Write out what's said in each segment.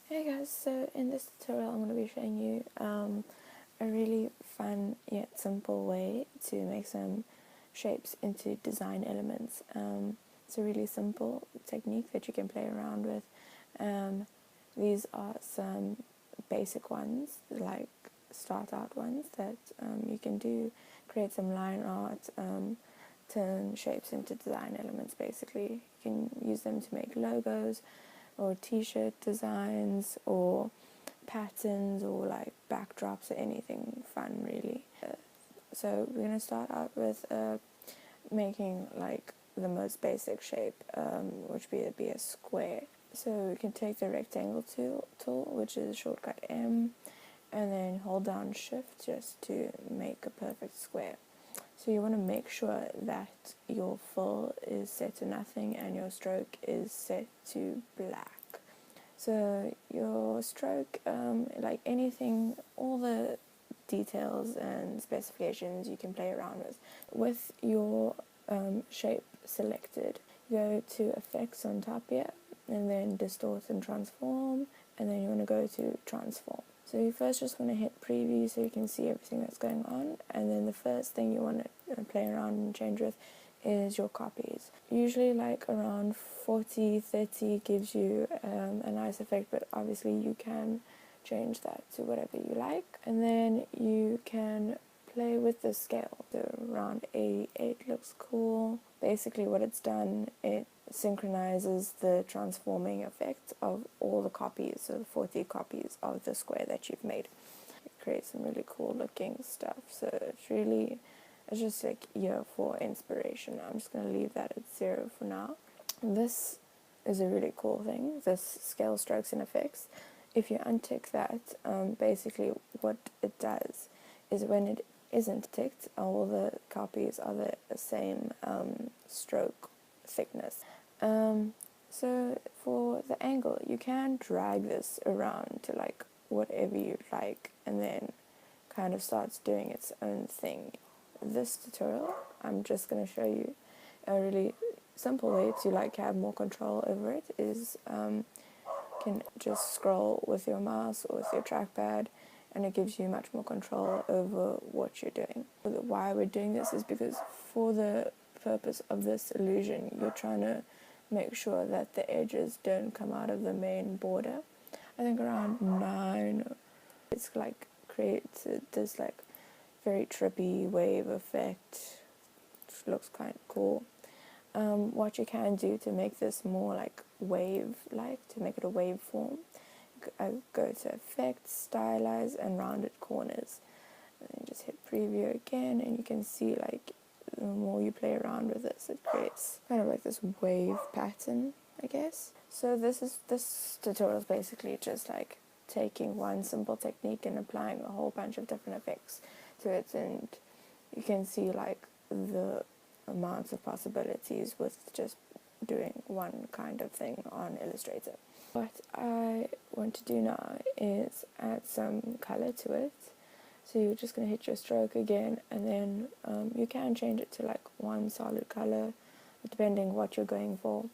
Hey guys, so in this tutorial I'm going to be showing you a really fun yet simple way to make some shapes into design elements. It's a really simple technique that you can play around with. These are some basic ones, like start out ones that you can do, create some line art, turn shapes into design elements basically. You can use them to make logos, or t-shirt designs, or patterns, or like backdrops, or anything fun really. So we're going to start out with making like the most basic shape, which would be a square. So we can take the rectangle tool, which is shortcut M, and then hold down shift just to make a perfect square. So you want to make sure that your fill is set to nothing and your stroke is set to black. So your stroke, like anything, all the details and specifications you can play around with. With your shape selected, go to effects on top here, and then distort and transform, and then you want to go to transform. So you first just want to hit preview so you can see everything that's going on, and then the first thing you want to play around and change with is your copies. Usually like around 40-30 gives you a nice effect, but obviously you can change that to whatever you like. And then you can play with the scale. So around 88 looks cool. Basically what it's done, it synchronizes the transforming effect of all the copies, so the 40 copies of the square that you've made. It creates some really cool looking stuff. So it's just like for inspiration. I'm just going to leave that at 0 for now. This is a really cool thing, this scale, strokes and effects. If you untick that, basically what it does is when it isn't ticked, all the copies are the same stroke thickness. So for the angle, you can drag this around to like whatever you like, and then kind of starts doing its own thing. This tutorial, I'm just going to show you a really simple way to like have more control over it. Is you can just scroll with your mouse or with your trackpad, and it gives you much more control over what you're doing. Why we're doing this is because for the purpose of this illusion, you're trying to make sure that the edges don't come out of the main border. I think around 9, it's like creates this like very trippy wave effect, which looks kind of cool. What you can do to make this more like wave-like, to make it a waveform, I go to effects, stylize, and rounded corners, and then just hit preview again, and you can see like the more you play around with this, it creates kind of like this wave pattern, I guess. So this tutorial is basically just like taking one simple technique and applying a whole bunch of different effects to it, and you can see like the amounts of possibilities with just doing one kind of thing on Illustrator. What I want to do now is add some color to it. So you're just going to hit your stroke again, and then you can change it to like one solid color depending what you're going for.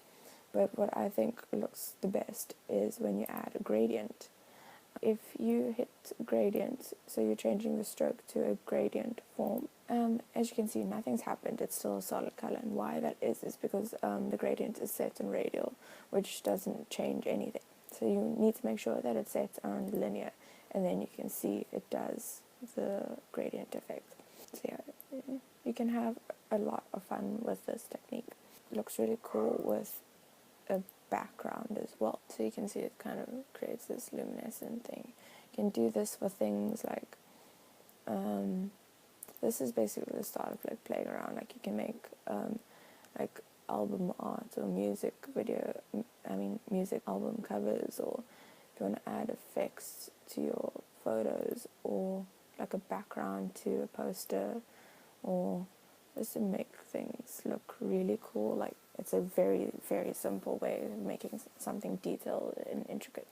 But what I think looks the best is when you add a gradient. If you hit gradient, so you're changing the stroke to a gradient form, as you can see, nothing's happened. It's still a solid color, and why that is because the gradient is set in radial, which doesn't change anything. So you need to make sure that it's set on linear, and then you can see it does the gradient effect. So yeah, you can have a lot of fun with this technique. It looks really cool with a background as well, so you can see it kind of creates this luminescent thing. You can do this for things like this is basically the start of like playing around. Like you can make like album art or music album covers, or if you want to add effects to your photos, or like a background to a poster, or just to make things look really cool. Like it's a very, very simple way of making something detailed and intricate.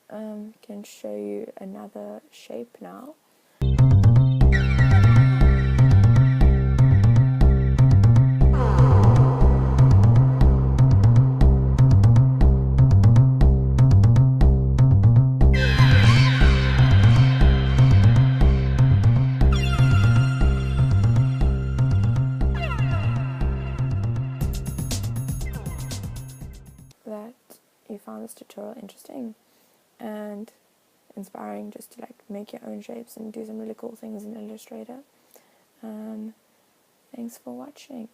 Can show you another shape now. that you found this tutorial interesting and inspiring, just to like make your own shapes and do some really cool things in Illustrator. Thanks for watching.